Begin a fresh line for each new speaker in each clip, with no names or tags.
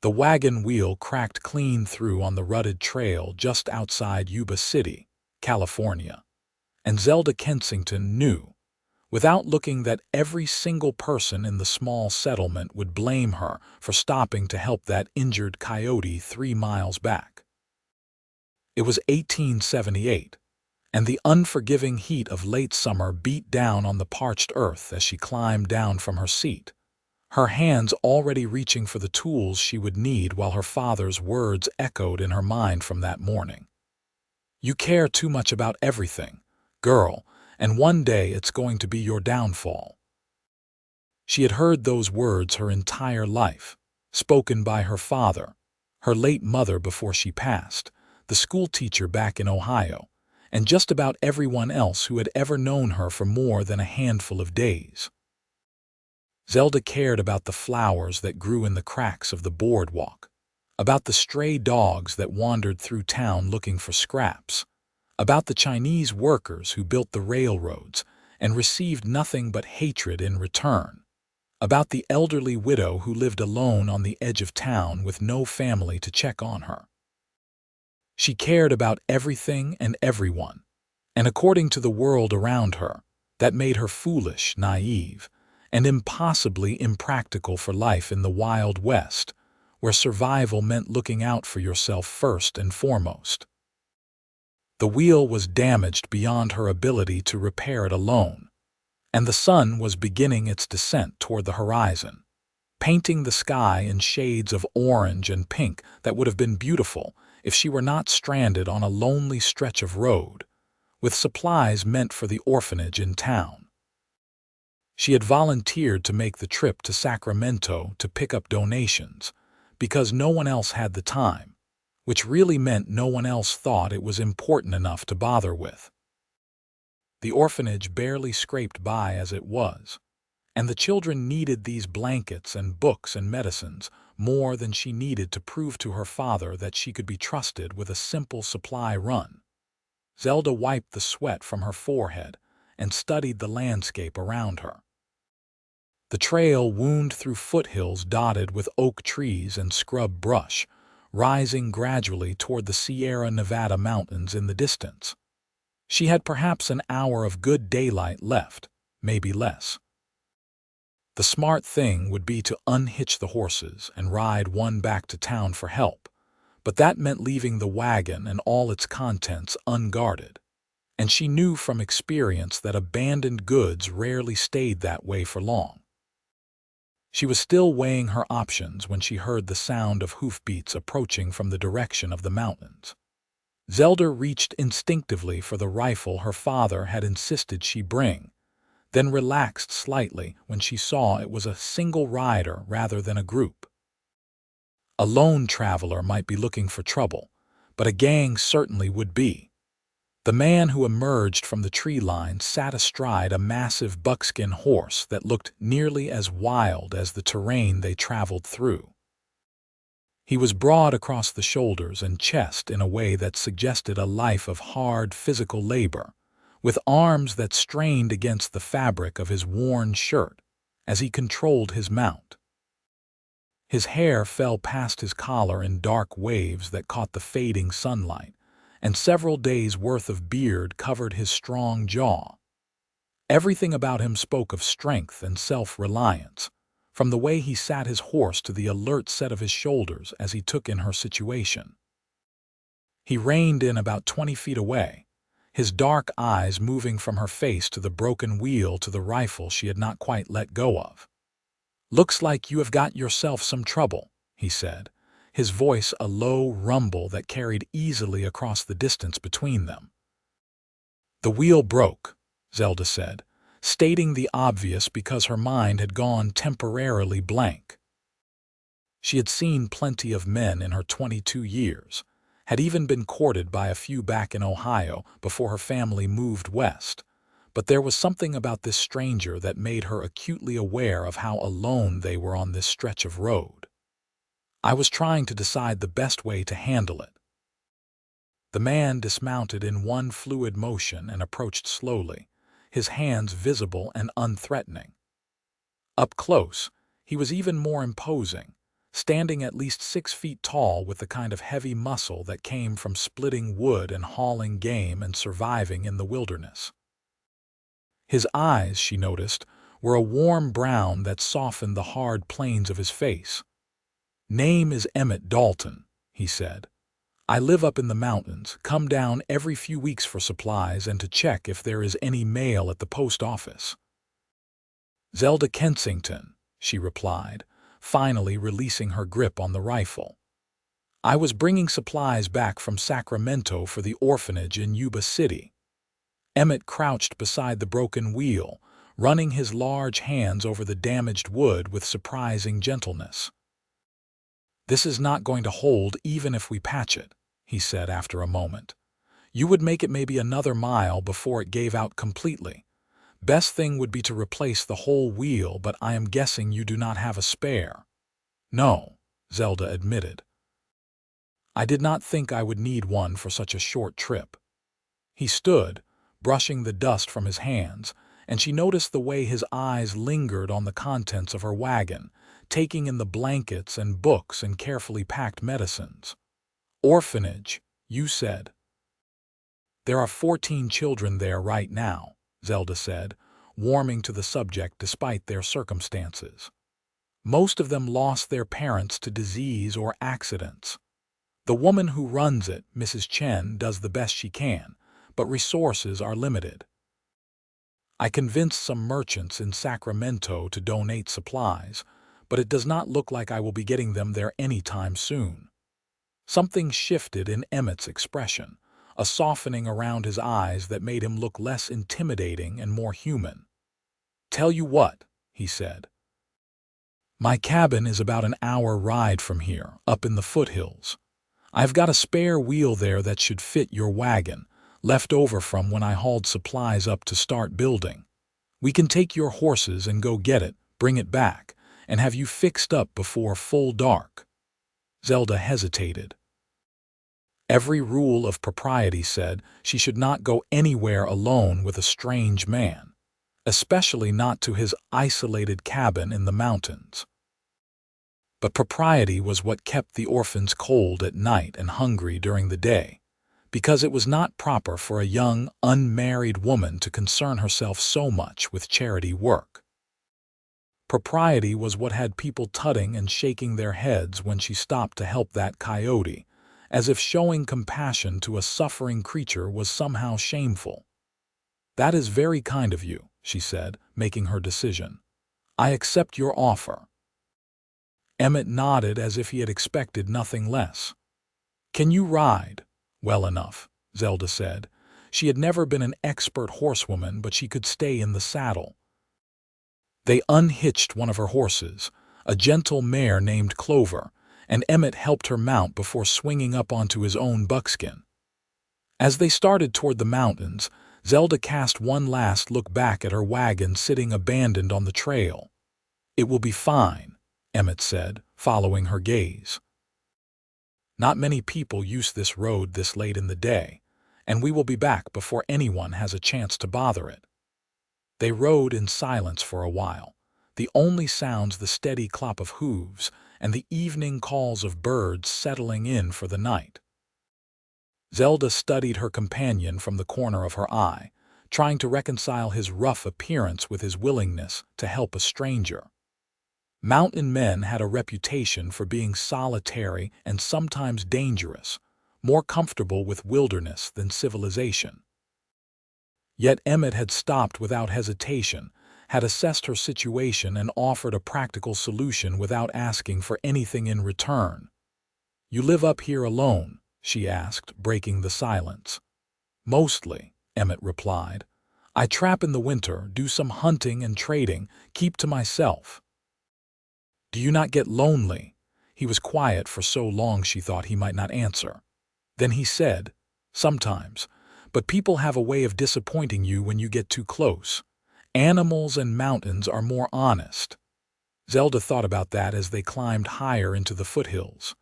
The wagon wheel cracked clean through on the rutted trail just outside Yuba City, California, and Zelda Kensington knew, without looking, that every single person in the small settlement would blame her for stopping to help that injured coyote 3 miles back. It was 1878, and the unforgiving heat of late summer beat down on the parched earth as she climbed down from her seat, her hands already reaching for the tools she would need while her father's words echoed in her mind from that morning. "You care too much about everything, girl, and one day it's going to be your downfall." She had heard those words her entire life, spoken by her father, her late mother before she passed, the schoolteacher back in Ohio, and just about everyone else who had ever known her for more than a handful of days. Zelda cared about the flowers that grew in the cracks of the boardwalk, about the stray dogs that wandered through town looking for scraps, about the Chinese workers who built the railroads and received nothing but hatred in return, about the elderly widow who lived alone on the edge of town with no family to check on her. She cared about everything and everyone, and according to the world around her, that made her foolish, naive, and impossibly impractical for life in the Wild West, where survival meant looking out for yourself first and foremost. The wheel was damaged beyond her ability to repair it alone, and the sun was beginning its descent toward the horizon, painting the sky in shades of orange and pink that would have been beautiful if she were not stranded on a lonely stretch of road, with supplies meant for the orphanage in town. She had volunteered to make the trip to Sacramento to pick up donations, because no one else had the time, which really meant no one else thought it was important enough to bother with. The orphanage barely scraped by as it was, and the children needed these blankets and books and medicines more than she needed to prove to her father that she could be trusted with a simple supply run. Zelda wiped the sweat from her forehead and studied the landscape around her. The trail wound through foothills dotted with oak trees and scrub brush, rising gradually toward the Sierra Nevada mountains in the distance. She had perhaps an hour of good daylight left, maybe less. The smart thing would be to unhitch the horses and ride one back to town for help, but that meant leaving the wagon and all its contents unguarded, and she knew from experience that abandoned goods rarely stayed that way for long. She was still weighing her options when she heard the sound of hoofbeats approaching from the direction of the mountains. Zelda reached instinctively for the rifle her father had insisted she bring, then relaxed slightly when she saw it was a single rider rather than a group. A lone traveler might be looking for trouble, but a gang certainly would be. The man who emerged from the tree line sat astride a massive buckskin horse that looked nearly as wild as the terrain they traveled through. He was broad across the shoulders and chest in a way that suggested a life of hard physical labor, with arms that strained against the fabric of his worn shirt as he controlled his mount. His hair fell past his collar in dark waves that caught the fading sunlight, and several days' worth of beard covered his strong jaw. Everything about him spoke of strength and self-reliance, from the way he sat his horse to the alert set of his shoulders as he took in her situation. He reined in about 20 feet away, his dark eyes moving from her face to the broken wheel to the rifle she had not quite let go of. "Looks like you have got yourself some trouble," he said, his voice a low rumble that carried easily across the distance between them. "The wheel broke," Zelda said, stating the obvious because her mind had gone temporarily blank. She had seen plenty of men in her 22 years, had even been courted by a few back in Ohio before her family moved west, but there was something about this stranger that made her acutely aware of how alone they were on this stretch of road. "I was trying to decide the best way to handle it." The man dismounted in one fluid motion and approached slowly, his hands visible and unthreatening. Up close, he was even more imposing, standing at least 6 feet tall with the kind of heavy muscle that came from splitting wood and hauling game and surviving in the wilderness. His eyes, she noticed, were a warm brown that softened the hard planes of his face. "Name is Emmett Dalton," he said. "I live up in the mountains, come down every few weeks for supplies and to check if there is any mail at the post office." "Zelda Kensington," she replied, finally releasing her grip on the rifle. "I was bringing supplies back from Sacramento for the orphanage in Yuba City." Emmett crouched beside the broken wheel, running his large hands over the damaged wood with surprising gentleness. "This is not going to hold even if we patch it," he said after a moment. "You would make it maybe another mile before it gave out completely. Best thing would be to replace the whole wheel, but I am guessing you do not have a spare." "No," Zelda admitted. "I did not think I would need one for such a short trip." He stood, brushing the dust from his hands, and she noticed the way his eyes lingered on the contents of her wagon, taking in the blankets and books and carefully packed medicines. "Orphanage, you said." "There are 14 children there right now," Zelda said, warming to the subject despite their circumstances. "Most of them lost their parents to disease or accidents. The woman who runs it, Mrs. Chen, does the best she can, but resources are limited. I convinced some merchants in Sacramento to donate supplies, but it does not look like I will be getting them there anytime soon." Something shifted in Emmett's expression, a softening around his eyes that made him look less intimidating and more human. "Tell you what," he said. "My cabin is about an hour ride from here, up in the foothills. I've got a spare wheel there that should fit your wagon, left over from when I hauled supplies up to start building. We can take your horses and go get it, bring it back, and have you fixed up before full dark." Zelda hesitated. Every rule of propriety said she should not go anywhere alone with a strange man, especially not to his isolated cabin in the mountains. But propriety was what kept the orphans cold at night and hungry during the day, because it was not proper for a young, unmarried woman to concern herself so much with charity work. Propriety was what had people tutting and shaking their heads when she stopped to help that coyote, as if showing compassion to a suffering creature was somehow shameful. "That is very kind of you," she said, making her decision. "I accept your offer." Emmett nodded as if he had expected nothing less. "Can you ride?" "Well enough," Zelda said. She had never been an expert horsewoman, but she could stay in the saddle. They unhitched one of her horses, a gentle mare named Clover, and Emmett helped her mount before swinging up onto his own buckskin. As they started toward the mountains, Zelda cast one last look back at her wagon sitting abandoned on the trail. "It will be fine," Emmett said, following her gaze. "Not many people use this road this late in the day, and we will be back before anyone has a chance to bother it." They rode in silence for a while, the only sounds the steady clop of hooves and the evening calls of birds settling in for the night. Zelda studied her companion from the corner of her eye, trying to reconcile his rough appearance with his willingness to help a stranger. Mountain men had a reputation for being solitary and sometimes dangerous, more comfortable with wilderness than civilization. Yet Emmett had stopped without hesitation, had assessed her situation and offered a practical solution without asking for anything in return. "You live up here alone?" she asked, breaking the silence. "Mostly," Emmett replied. "I trap in the winter, do some hunting and trading, keep to myself." "Do you not get lonely?" He was quiet for so long she thought he might not answer. Then he said, "Sometimes, but people have a way of disappointing you when you get too close. Animals and mountains are more honest." Zelda thought about that as they climbed higher into the foothills.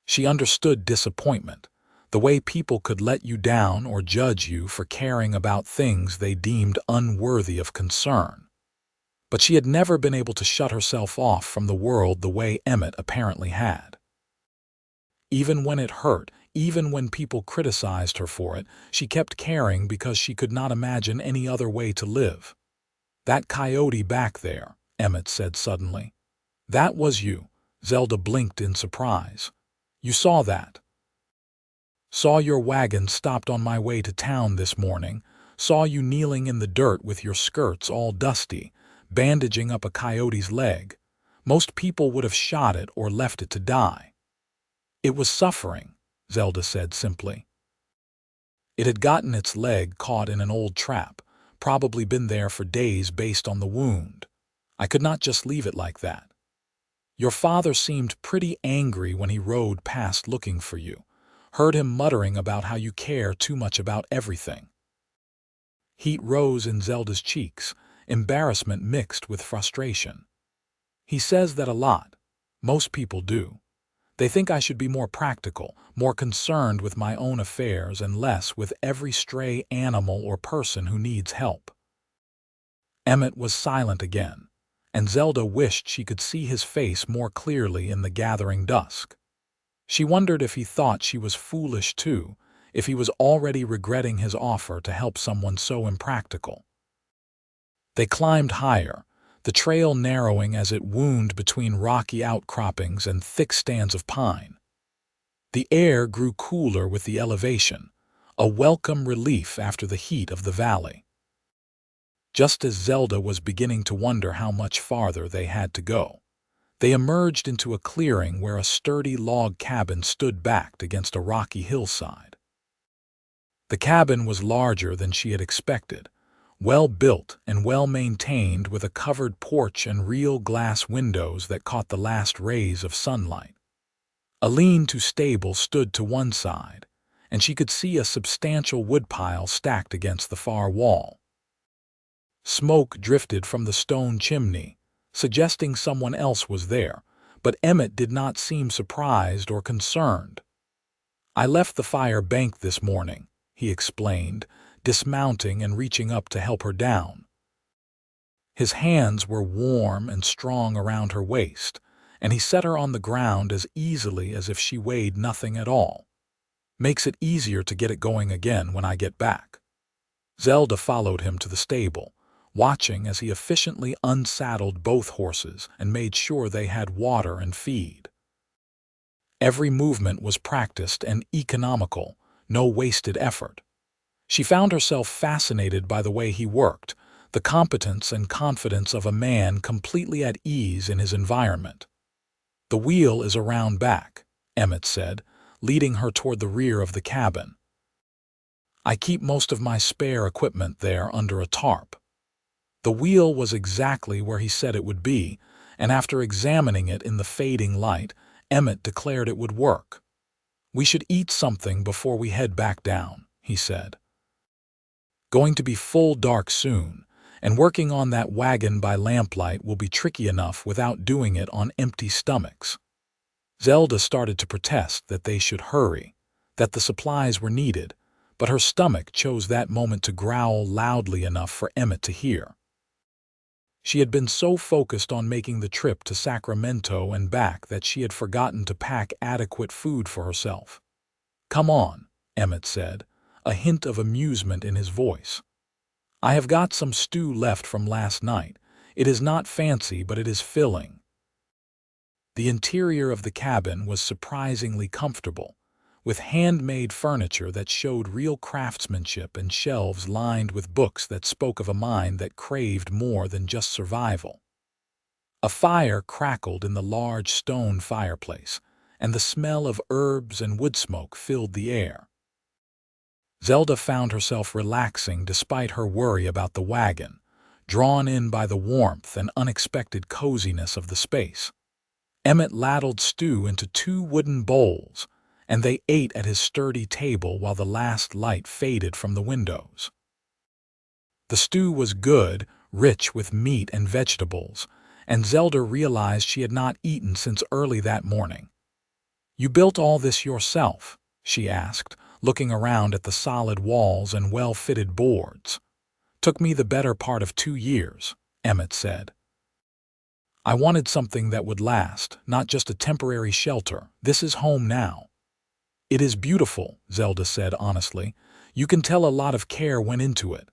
She understood disappointment, the way people could let you down or judge you for caring about things they deemed unworthy of concern. But she had never been able to shut herself off from the world the way Emmett apparently had. Even when it hurt, even when people criticized her for it, she kept caring because she could not imagine any other way to live. "That coyote back there," Emmett said suddenly. "That was you." Zelda blinked in surprise. "You saw that?" "Saw your wagon stopped on my way to town this morning. Saw you kneeling in the dirt with your skirts all dusty, bandaging up a coyote's leg. Most people would have shot it or left it to die." "It was suffering," Zelda said simply. "It had gotten its leg caught in an old trap, probably been there for days based on the wound. I could not just leave it like that. Your father seemed pretty angry when he rode past looking for you. Heard him muttering about how you care too much about everything." Heat rose in Zelda's cheeks, embarrassment mixed with frustration. "He says that a lot. Most people do. They think I should be more practical, more concerned with my own affairs and less with every stray animal or person who needs help." Emmett was silent again, and Zelda wished she could see his face more clearly in the gathering dusk. She wondered if he thought she was foolish too, if he was already regretting his offer to help someone so impractical. They climbed higher, the trail narrowing as it wound between rocky outcroppings and thick stands of pine. The air grew cooler with the elevation, a welcome relief after the heat of the valley. Just as Zelda was beginning to wonder how much farther they had to go, they emerged into a clearing where a sturdy log cabin stood backed against a rocky hillside. The cabin was larger than she had expected, well-built and well-maintained with a covered porch and real glass windows that caught the last rays of sunlight. A lean-to stable stood to one side, and she could see a substantial woodpile stacked against the far wall. Smoke drifted from the stone chimney, suggesting someone else was there, but Emmett did not seem surprised or concerned. "I left the fire bank this morning," he explained, dismounting and reaching up to help her down. His hands were warm and strong around her waist, and he set her on the ground as easily as if she weighed nothing at all. "Makes it easier to get it going again when I get back." Zelda followed him to the stable, watching as he efficiently unsaddled both horses and made sure they had water and feed. Every movement was practiced and economical, no wasted effort. She found herself fascinated by the way he worked, the competence and confidence of a man completely at ease in his environment. "The wheel is around back," Emmett said, leading her toward the rear of the cabin. "I keep most of my spare equipment there under a tarp." The wheel was exactly where he said it would be, and after examining it in the fading light, Emmett declared it would work. "We should eat something before we head back down," he said. "Going to be full dark soon, and working on that wagon by lamplight will be tricky enough without doing it on empty stomachs." Zelda started to protest that they should hurry, that the supplies were needed, but her stomach chose that moment to growl loudly enough for Emmett to hear. She had been so focused on making the trip to Sacramento and back that she had forgotten to pack adequate food for herself. "Come on," Emmett said, a hint of amusement in his voice. "I have got some stew left from last night. It is not fancy, but it is filling." The interior of the cabin was surprisingly comfortable, with handmade furniture that showed real craftsmanship and shelves lined with books that spoke of a mind that craved more than just survival. A fire crackled in the large stone fireplace, and the smell of herbs and wood smoke filled the air. Zelda found herself relaxing despite her worry about the wagon, drawn in by the warmth and unexpected coziness of the space. Emmett ladled stew into 2 wooden bowls, and they ate at his sturdy table while the last light faded from the windows. The stew was good, rich with meat and vegetables, and Zelda realized she had not eaten since early that morning. "You built all this yourself?" she asked, looking around at the solid walls and well-fitted boards. "Took me the better part of 2 years," Emmett said. I wanted something that would last, not just a temporary shelter. This is home now. It is beautiful, Zelda said honestly. You can tell a lot of care went into it.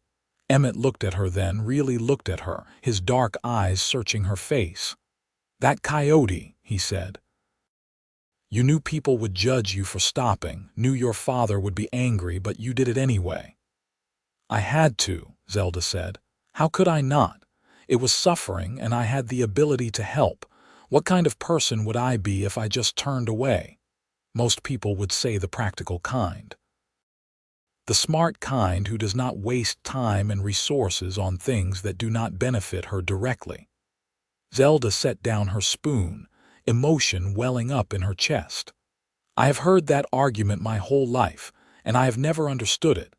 Emmett looked at her then, really looked at her, his dark eyes searching her face. That coyote, he said. You knew people would judge you for stopping, knew your father would be angry, but you did it anyway. I had to, Zelda said. How could I not? It was suffering, and I had the ability to help. What kind of person would I be if I just turned away? Most people would say the practical kind. The smart kind who does not waste time and resources on things that do not benefit her directly. Zelda set down her spoon, emotion welling up in her chest. I have heard that argument my whole life, and I have never understood it.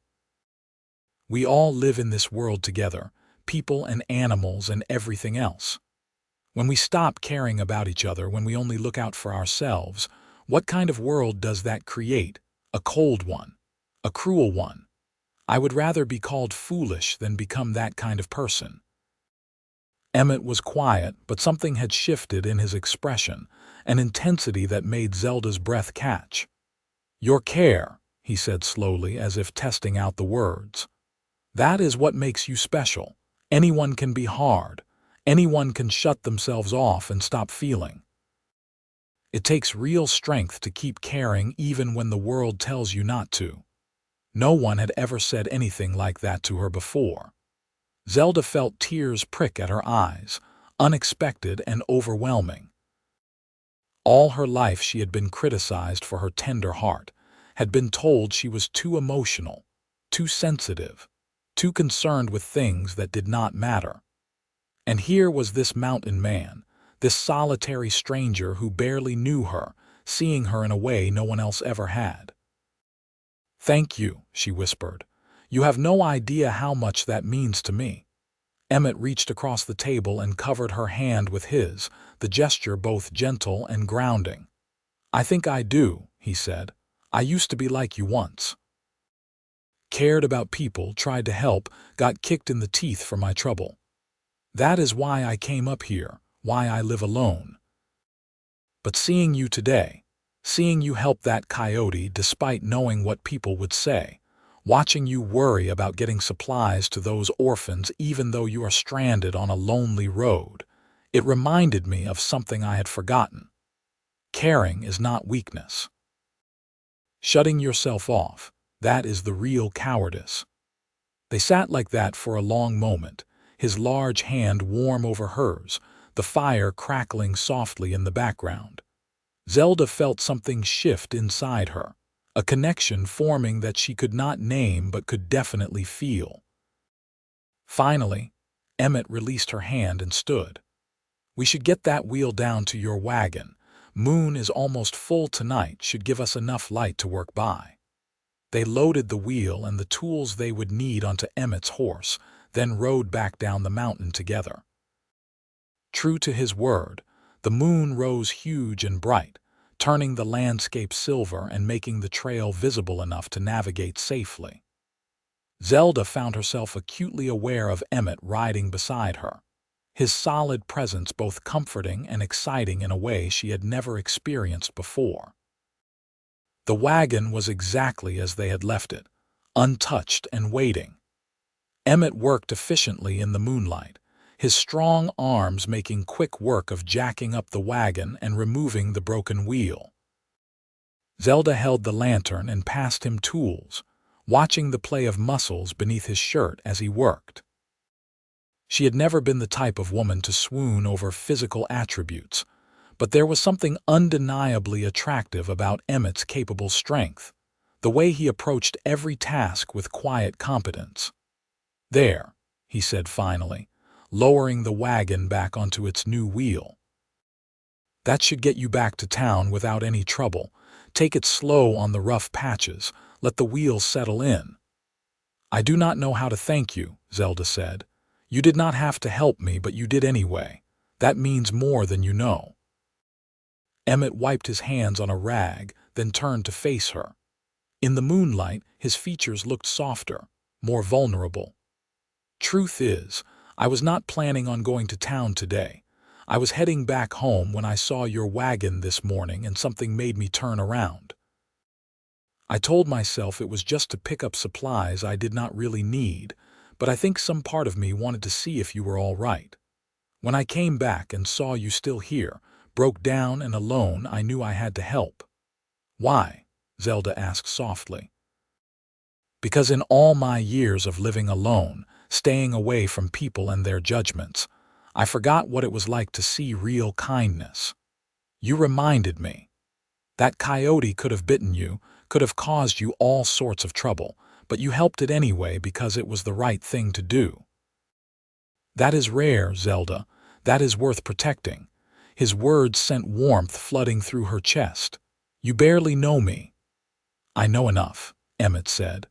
We all live in this world together, people and animals and everything else. When we stop caring about each other, when we only look out for ourselves, what kind of world does that create? A cold one. A cruel one. I would rather be called foolish than become that kind of person. Emmett was quiet, but something had shifted in his expression, an intensity that made Zelda's breath catch. Your care, he said slowly, as if testing out the words. That is what makes you special. Anyone can be hard. Anyone can shut themselves off and stop feeling. It takes real strength to keep caring even when the world tells you not to. No one had ever said anything like that to her before. Zelda felt tears prick at her eyes, unexpected and overwhelming. All her life she had been criticized for her tender heart, had been told she was too emotional, too sensitive, too concerned with things that did not matter. And here was this mountain man, this solitary stranger who barely knew her, seeing her in a way no one else ever had. Thank you, she whispered. You have no idea how much that means to me. Emmett reached across the table and covered her hand with his, the gesture both gentle and grounding. I think I do, he said. I used to be like you once. Cared about people, tried to help, got kicked in the teeth for my trouble. That is why I came up here, why I live alone. But seeing you today, seeing you help that coyote despite knowing what people would say, watching you worry about getting supplies to those orphans even though you are stranded on a lonely road, it reminded me of something I had forgotten. Caring is not weakness. Shutting yourself off, that is the real cowardice. They sat like that for a long moment, his large hand warm over hers, the fire crackling softly in the background. Zelda felt something shift inside her, a connection forming that she could not name but could definitely feel. Finally, Emmett released her hand and stood. We should get that wheel down to your wagon. Moon is almost full tonight, should give us enough light to work by. They loaded the wheel and the tools they would need onto Emmett's horse, then rode back down the mountain together. True to his word, the moon rose huge and bright, turning the landscape silver and making the trail visible enough to navigate safely. Zelda found herself acutely aware of Emmett riding beside her, his solid presence both comforting and exciting in a way she had never experienced before. The wagon was exactly as they had left it, untouched and waiting. Emmett worked efficiently in the moonlight, his strong arms making quick work of jacking up the wagon and removing the broken wheel. Zelda held the lantern and passed him tools, watching the play of muscles beneath his shirt as he worked. She had never been the type of woman to swoon over physical attributes, but there was something undeniably attractive about Emmett's capable strength, the way he approached every task with quiet competence. There, he said finally, lowering the wagon back onto its new wheel. That should get you back to town without any trouble. Take it slow on the rough patches, let the wheels settle in. I do not know how to thank you, Zelda said. You did not have to help me, but you did anyway. That means more than you know. Emmett wiped his hands on a rag, then turned to face her. In the moonlight, his features looked softer, more vulnerable. Truth is, I was not planning on going to town today. I was heading back home when I saw your wagon this morning and something made me turn around. I told myself it was just to pick up supplies I did not really need, but I think some part of me wanted to see if you were all right. When I came back and saw you still here, broke down and alone, I knew I had to help. Why? Zelda asked softly. Because in all my years of living alone, staying away from people and their judgments, I forgot what it was like to see real kindness. You reminded me. That coyote could have bitten you, could have caused you all sorts of trouble, but you helped it anyway because it was the right thing to do. That is rare, Zelda. That is worth protecting. His words sent warmth flooding through her chest. You barely know me. I know enough, Emmett said.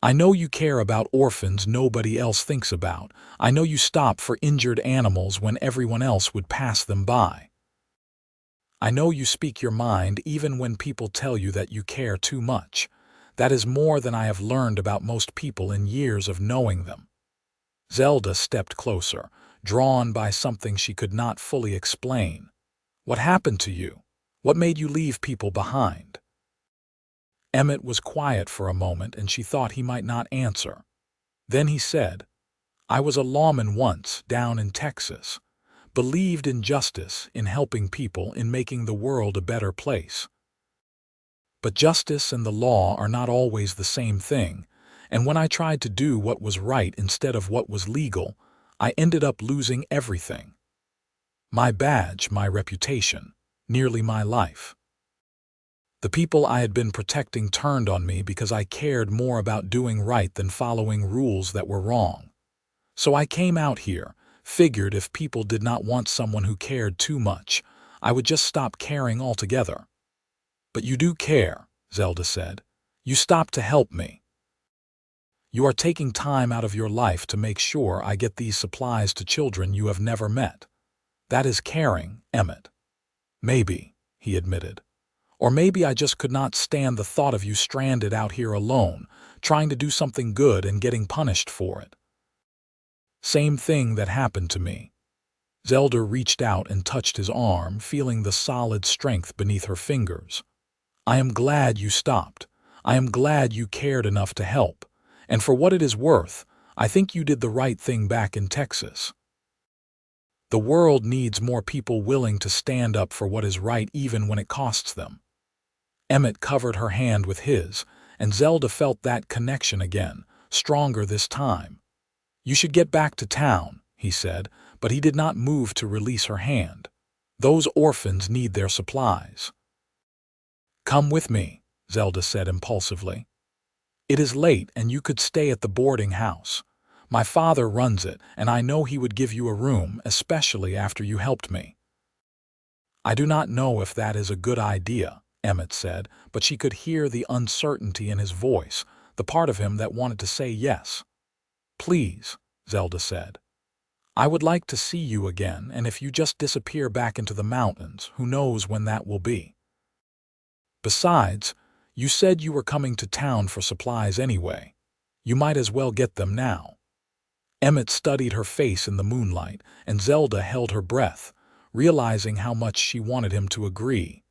I know you care about orphans nobody else thinks about. I know you stop for injured animals when everyone else would pass them by. I know you speak your mind even when people tell you that you care too much. That is more than I have learned about most people in years of knowing them. Zelda stepped closer, drawn by something she could not fully explain. What happened to you? What made you leave people behind? Emmett was quiet for a moment and she thought he might not answer. Then he said, I was a lawman once down in Texas. Believed in justice, in helping people, in making the world a better place. But justice and the law are not always the same thing, and when I tried to do what was right instead of what was legal, I ended up losing everything. My badge, my reputation, nearly my life. The people I had been protecting turned on me because I cared more about doing right than following rules that were wrong. So I came out here, figured if people did not want someone who cared too much, I would just stop caring altogether. But you do care, Zelda said. You stopped to help me. You are taking time out of your life to make sure I get these supplies to children you have never met. That is caring, Emmett. Maybe, he admitted. Or maybe I just could not stand the thought of you stranded out here alone, trying to do something good and getting punished for it. Same thing that happened to me. Zelda reached out and touched his arm, feeling the solid strength beneath her fingers. I am glad you stopped. I am glad you cared enough to help. And for what it is worth, I think you did the right thing back in Texas. The world needs more people willing to stand up for what is right even when it costs them. Emmett covered her hand with his, and Zelda felt that connection again, stronger this time. You should get back to town, he said, but he did not move to release her hand. Those orphans need their supplies. Come with me, Zelda said impulsively. It is late and you could stay at the boarding house. My father runs it, and I know he would give you a room, especially after you helped me. I do not know if that is a good idea, Emmett said, but she could hear the uncertainty in his voice, the part of him that wanted to say yes. Please, Zelda said. I would like to see you again, and if you just disappear back into the mountains, who knows when that will be. Besides, you said you were coming to town for supplies anyway. You might as well get them now. Emmett studied her face in the moonlight, and Zelda held her breath, realizing how much she wanted him to agree.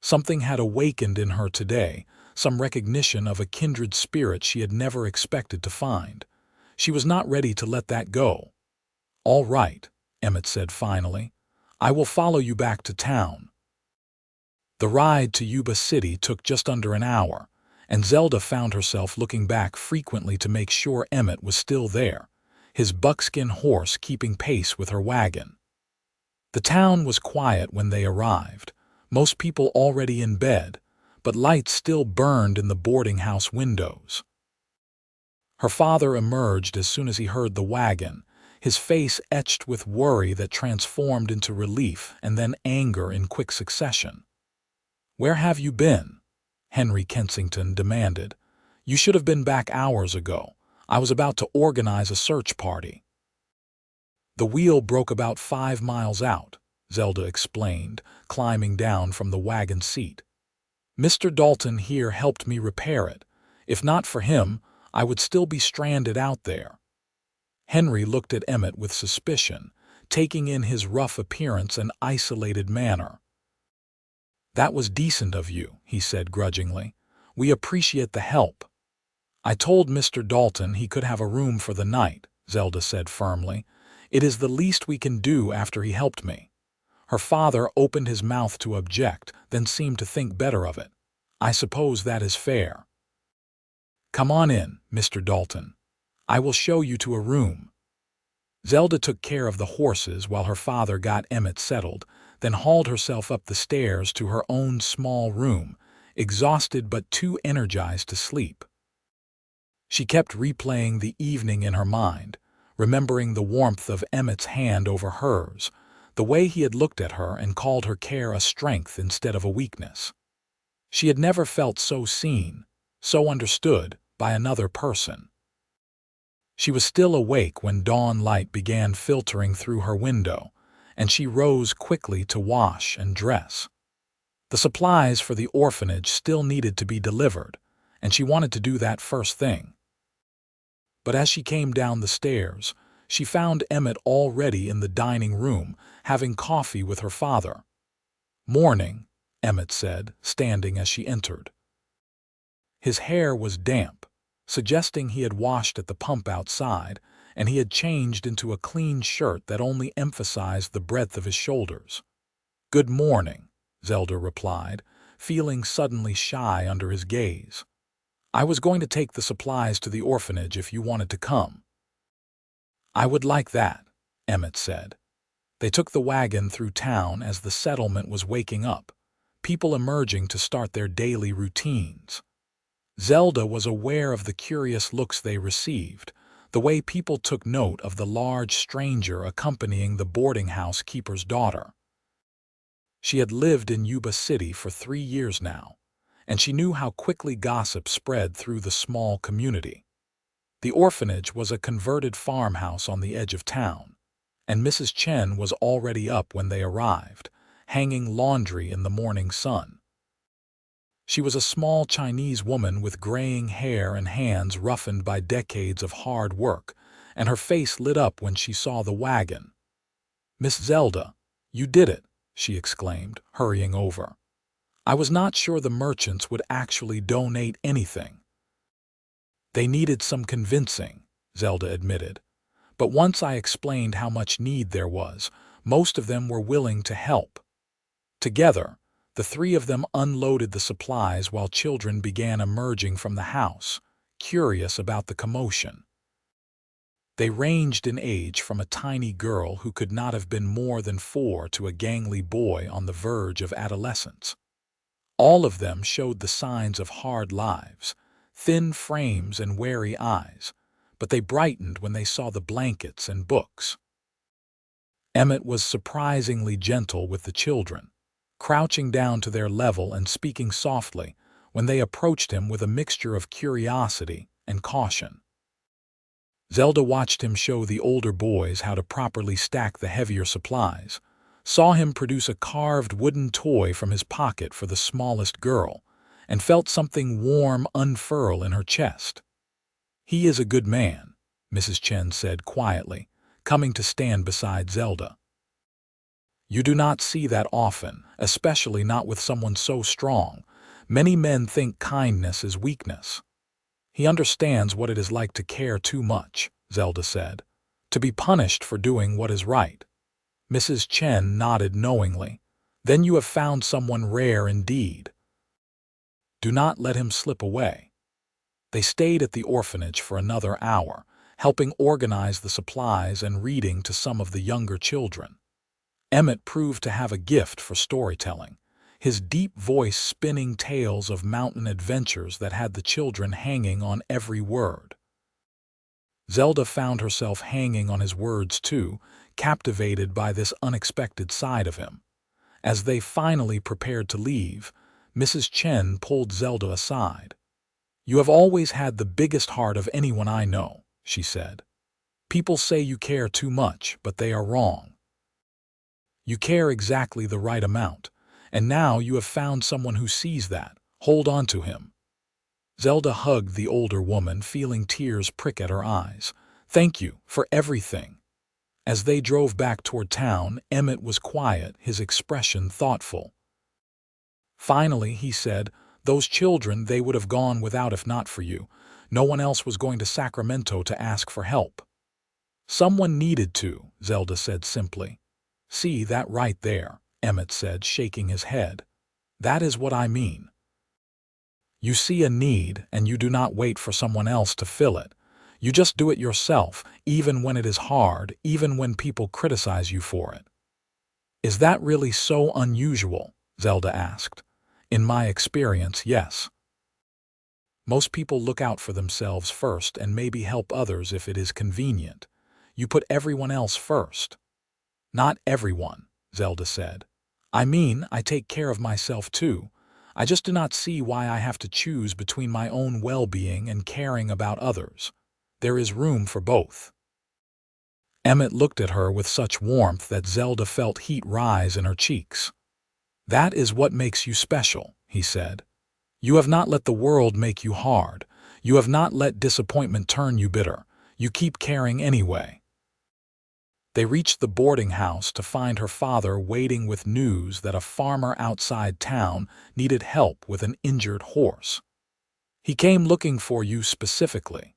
Something had awakened in her today, some recognition of a kindred spirit she had never expected to find. She was not ready to let that go. All right, Emmett said finally. I will follow you back to town. The ride to Yuba City took just under an hour, and Zelda found herself looking back frequently to make sure Emmett was still there, his buckskin horse keeping pace with her wagon. The town was quiet when they arrived, most people already in bed, but lights still burned in the boarding house windows. Her father emerged as soon as he heard the wagon, his face etched with worry that transformed into relief and then anger in quick succession. Where have you been? Henry Kensington demanded. You should have been back hours ago. I was about to organize a search party. The wheel broke about 5 miles out, Zelda explained, climbing down from the wagon seat. Mr. Dalton here helped me repair it. If not for him, I would still be stranded out there. Henry looked at Emmett with suspicion, taking in his rough appearance and isolated manner. "That was decent of you," he said grudgingly. "We appreciate the help." "I told Mr. Dalton he could have a room for the night," Zelda said firmly. "It is the least we can do after he helped me." Her father opened his mouth to object, then seemed to think better of it. "I suppose that is fair." "Come on in, Mr. Dalton. I will show you to a room." Zelda took care of the horses while her father got Emmett settled, then hauled herself up the stairs to her own small room, exhausted but too energized to sleep. She kept replaying the evening in her mind, remembering the warmth of Emmett's hand over hers, the way he had looked at her and called her care a strength instead of a weakness. She had never felt so seen, so understood by another person. She was still awake when dawn light began filtering through her window, and she rose quickly to wash and dress. The supplies for the orphanage still needed to be delivered, and she wanted to do that first thing. But as she came down the stairs, she found Emmett already in the dining room, having coffee with her father. "Morning," Emmett said, standing as she entered. His hair was damp, suggesting he had washed at the pump outside, and he had changed into a clean shirt that only emphasized the breadth of his shoulders. "Good morning," Zelda replied, feeling suddenly shy under his gaze. "I was going to take the supplies to the orphanage if you wanted to come." "I would like that," Emmett said. They took the wagon through town as the settlement was waking up, people emerging to start their daily routines. Zelda was aware of the curious looks they received, the way people took note of the large stranger accompanying the boarding house keeper's daughter. She had lived in Yuba City for 3 years now, and she knew how quickly gossip spread through the small community. The orphanage was a converted farmhouse on the edge of town, and Mrs. Chen was already up when they arrived, hanging laundry in the morning sun. She was a small Chinese woman with graying hair and hands roughened by decades of hard work, and her face lit up when she saw the wagon. "Miss Zelda, you did it," she exclaimed, hurrying over. "I was not sure the merchants would actually donate anything." "They needed some convincing," Zelda admitted. "But once I explained how much need there was, most of them were willing to help." Together, the 3 of them unloaded the supplies while children began emerging from the house, curious about the commotion. They ranged in age from a tiny girl who could not have been more than 4 to a gangly boy on the verge of adolescence. All of them showed the signs of hard lives, thin frames and wary eyes, but they brightened when they saw the blankets and books. Emmett was surprisingly gentle with the children, crouching down to their level and speaking softly when they approached him with a mixture of curiosity and caution. Zelda watched him show the older boys how to properly stack the heavier supplies, saw him produce a carved wooden toy from his pocket for the smallest girl, and felt something warm unfurl in her chest. "He is a good man," Mrs. Chen said quietly, coming to stand beside Zelda. "You do not see that often, especially not with someone so strong. Many men think kindness is weakness." "He understands what it is like to care too much," Zelda said, "to be punished for doing what is right." Mrs. Chen nodded knowingly. "Then you have found someone rare indeed. Do not let him slip away." They stayed at the orphanage for another hour, helping organize the supplies and reading to some of the younger children. Emmett proved to have a gift for storytelling, his deep voice spinning tales of mountain adventures that had the children hanging on every word. Zelda found herself hanging on his words too, captivated by this unexpected side of him. As they finally prepared to leave, Mrs. Chen pulled Zelda aside. "You have always had the biggest heart of anyone I know," she said. "People say you care too much, but they are wrong. You care exactly the right amount, and now you have found someone who sees that. Hold on to him." Zelda hugged the older woman, feeling tears prick at her eyes. "Thank you for everything." As they drove back toward town, Emmett was quiet, his expression thoughtful. Finally, he said, "Those children, they would have gone without if not for you. No one else was going to Sacramento to ask for help." "Someone needed to," Zelda said simply. "See that right there," Emmett said, shaking his head. "That is what I mean. You see a need, and you do not wait for someone else to fill it. You just do it yourself, even when it is hard, even when people criticize you for it." "Is that really so unusual?" Zelda asked. "In my experience, yes. Most people look out for themselves first and maybe help others if it is convenient. You put everyone else first." "Not everyone," Zelda said. "I mean, I take care of myself too. I just do not see why I have to choose between my own well-being and caring about others. There is room for both." Emmett looked at her with such warmth that Zelda felt heat rise in her cheeks. "That is what makes you special," he said. "You have not let the world make you hard. You have not let disappointment turn you bitter. You keep caring anyway." They reached the boarding house to find her father waiting with news that a farmer outside town needed help with an injured horse. "He came looking for you specifically,"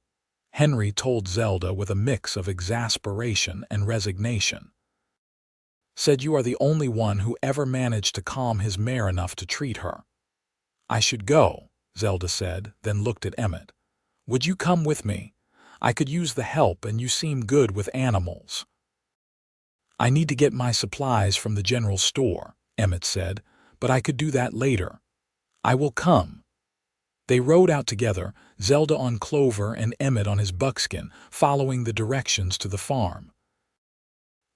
Henry told Zelda with a mix of exasperation and resignation. "Said you are the only one who ever managed to calm his mare enough to treat her." "I should go," Zelda said, then looked at Emmett. "Would you come with me? I could use the help and you seem good with animals." "I need to get my supplies from the general store," Emmett said, "but I could do that later." "I will come." They rode out together, Zelda on Clover and Emmett on his buckskin, following the directions to the farm.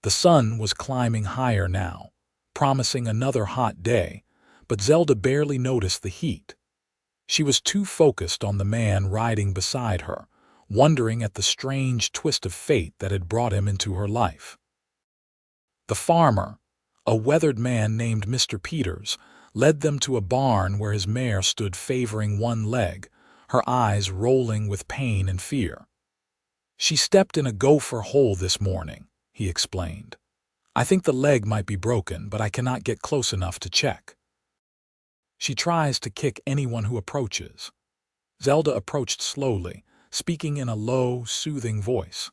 The sun was climbing higher now, promising another hot day, but Zelda barely noticed the heat. She was too focused on the man riding beside her, wondering at the strange twist of fate that had brought him into her life. The farmer, a weathered man named Mr. Peters, led them to a barn where his mare stood favoring one leg, her eyes rolling with pain and fear. "She stepped in a gopher hole this morning," he explained. "I think the leg might be broken, but I cannot get close enough to check. She tries to kick anyone who approaches." Zelda approached slowly, speaking in a low, soothing voice.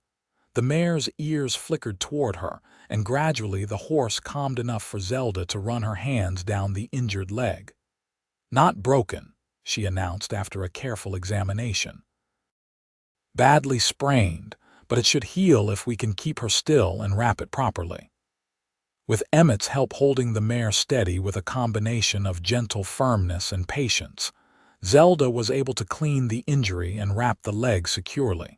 The mare's ears flickered toward her, and gradually the horse calmed enough for Zelda to run her hands down the injured leg. "Not broken," she announced after a careful examination. "Badly sprained, but it should heal if we can keep her still and wrap it properly." With Emmett's help holding the mare steady with a combination of gentle firmness and patience, Zelda was able to clean the injury and wrap the leg securely.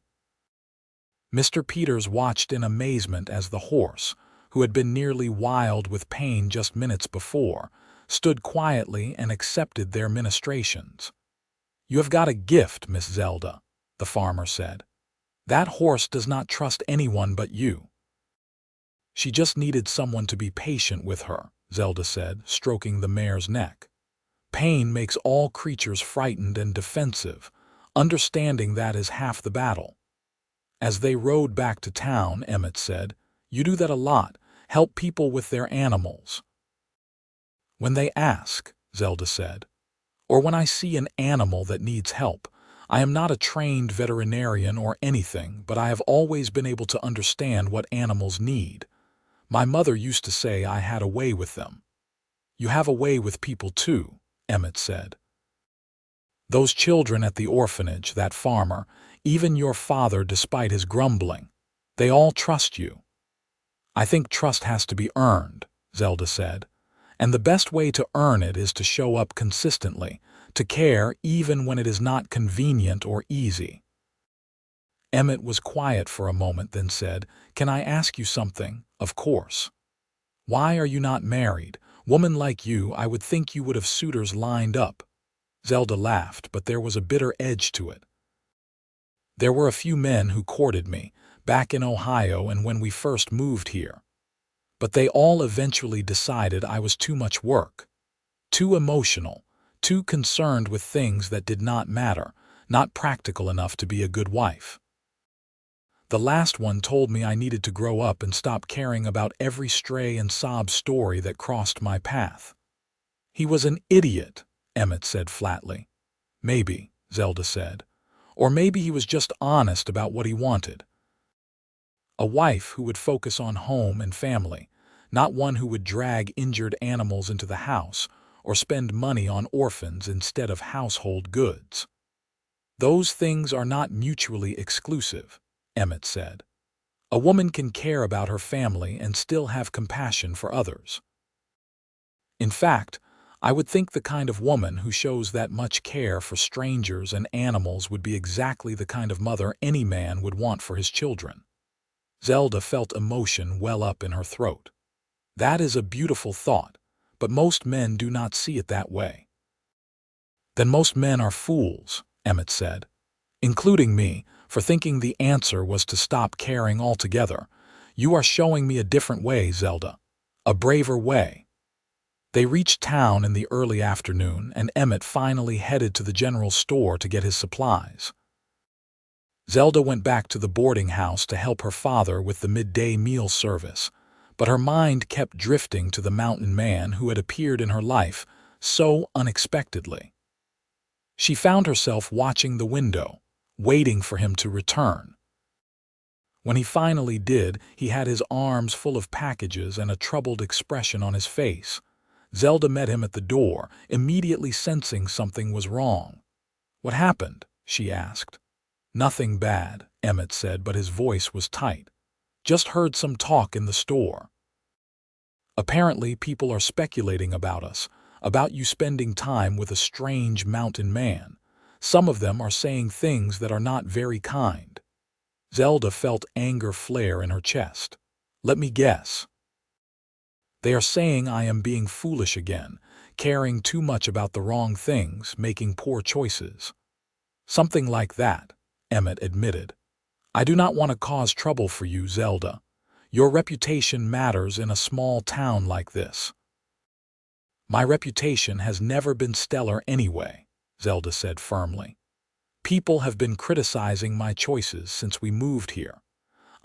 Mr. Peters watched in amazement as the horse, who had been nearly wild with pain just minutes before, stood quietly and accepted their ministrations. "You have got a gift, Miss Zelda," the farmer said. "That horse does not trust anyone but you." "She just needed someone to be patient with her," Zelda said, stroking the mare's neck. "Pain makes all creatures frightened and defensive. Understanding that is half the battle." As they rode back to town, Emmett said, "You do that a lot, help people with their animals." "When they ask," Zelda said, "or when I see an animal that needs help. I am not a trained veterinarian or anything, but I have always been able to understand what animals need. My mother used to say I had a way with them." "You have a way with people too," Emmett said. "Those children at the orphanage, that farmer, even your father despite his grumbling, they all trust you." "I think trust has to be earned," Zelda said, "and the best way to earn it is to show up consistently, to care even when it is not convenient or easy." Emmett was quiet for a moment, then said, "Can I ask you something?" "Of course." "Why are you not married? Woman like you, I would think you would have suitors lined up." Zelda laughed, but there was a bitter edge to it. "There were a few men who courted me, back in Ohio and when we first moved here. But they all eventually decided I was too much work, too emotional, too concerned with things that did not matter, not practical enough to be a good wife." The last one told me I needed to grow up and stop caring about every stray and sob story that crossed my path. He was an idiot, Emmett said flatly. Maybe, Zelda said. Or maybe he was just honest about what he wanted. A wife who would focus on home and family, not one who would drag injured animals into the house or spend money on orphans instead of household goods. Those things are not mutually exclusive, Emmett said. A woman can care about her family and still have compassion for others. In fact, I would think the kind of woman who shows that much care for strangers and animals would be exactly the kind of mother any man would want for his children. Zelda felt emotion well up in her throat. That is a beautiful thought, but most men do not see it that way. Then most men are fools, Emmett said, including me, for thinking the answer was to stop caring altogether. You are showing me a different way, Zelda. A braver way. They reached town in the early afternoon, and Emmett finally headed to the general store to get his supplies. Zelda went back to the boarding house to help her father with the midday meal service, but her mind kept drifting to the mountain man who had appeared in her life so unexpectedly. She found herself watching the window, waiting for him to return. When he finally did, he had his arms full of packages and a troubled expression on his face. Zelda met him at the door, immediately sensing something was wrong. "What happened?" she asked. "Nothing bad," Emmett said, but his voice was tight. "Just heard some talk in the store. Apparently people are speculating about us, about you spending time with a strange mountain man. Some of them are saying things that are not very kind." Zelda felt anger flare in her chest. "Let me guess. They are saying I am being foolish again, caring too much about the wrong things, making poor choices." "Something like that," Emmett admitted. "I do not want to cause trouble for you, Zelda. Your reputation matters in a small town like this." "My reputation has never been stellar anyway," Zelda said firmly. "People have been criticizing my choices since we moved here.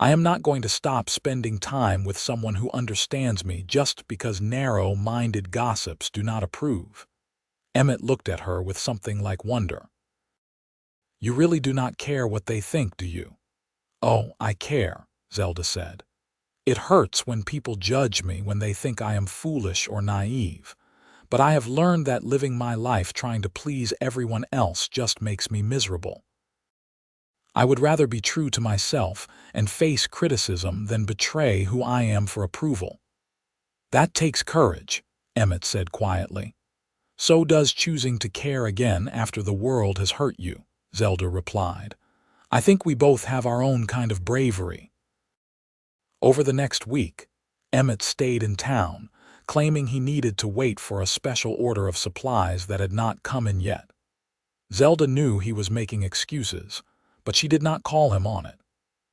I am not going to stop spending time with someone who understands me just because narrow-minded gossips do not approve." Emmett looked at her with something like wonder. "You really do not care what they think, do you?" "Oh, I care," Zelda said. "It hurts when people judge me when they think I am foolish or naive. But I have learned that living my life trying to please everyone else just makes me miserable. I would rather be true to myself and face criticism than betray who I am for approval." "That takes courage," Emmett said quietly. "So does choosing to care again after the world has hurt you," Zelda replied. "I think we both have our own kind of bravery." Over the next week, Emmett stayed in town, claiming he needed to wait for a special order of supplies that had not come in yet. Zelda knew he was making excuses, but she did not call him on it.